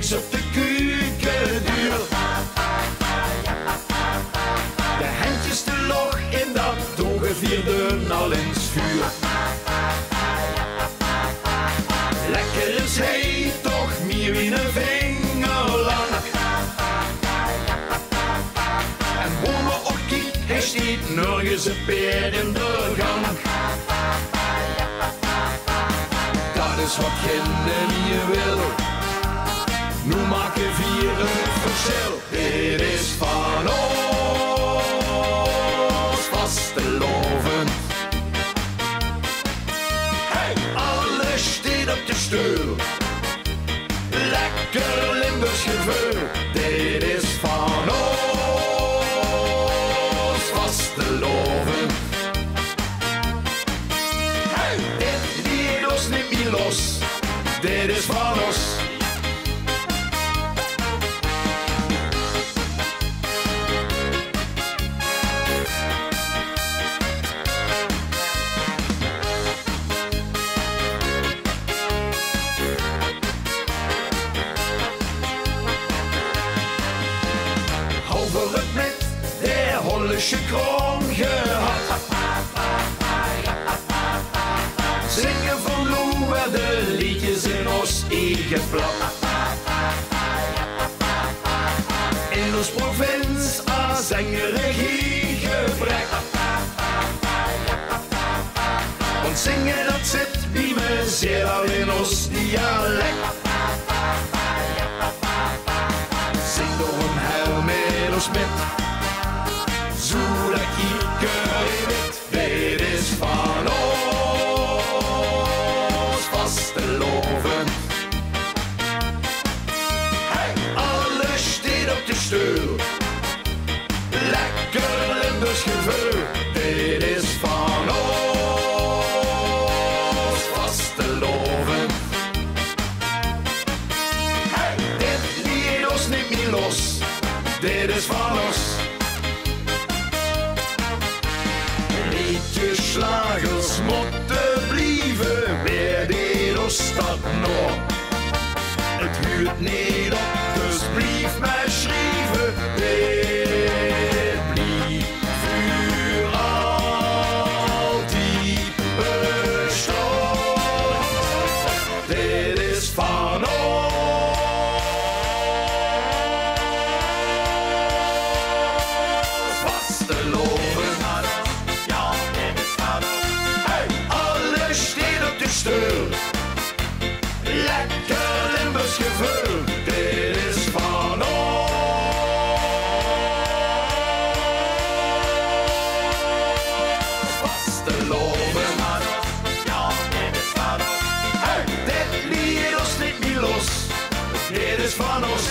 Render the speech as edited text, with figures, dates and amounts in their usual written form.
niks op de keukenduur. De handjes te log in dat toegevierden al in 's vuur. Lekker is hij toch meer wie een vinger lang. En hoe me ook kijkt, hij stiet nergens een peer in de gang. Dat is wat geen hier wil. Nu maken vier het verschil. Dit is van ons vastelaovend. Hey, alles steekt op de stoel. Lekker Limburgs gevoel. Dit is van ons vastelaovend. Hey, dit liet ons niet meer los. Dit is van ons. Over het met de Hollische kroon gehad. Zingen van Lou werden liedjes in ons eigen blad. In ons provincie aan zangerig geen gebrek. Want zingen dat zit bij me zeer al in ons dialect. Zing door een heil met ons met, zodat ik weet, dit is van ons vastelaovend. Hey, alles steekt op de stoel, lekker Limburgs gevoel. Dit is van ons vastelaovend. Hey, dit liet ons niet meer los. Dit is van ons. Liedjes, slagers moeten blijven, weer dit ons stad nog. Het huurt niet op, dus blijf mij schrijven. Dit blijft voor altijd bestaan. Dit is van ons. Lekker Limburgs gevoel, dit is van ons vastelaovend. Ja, dit is van ons. Hey, dit liet ons niet meer los. Dit is van ons.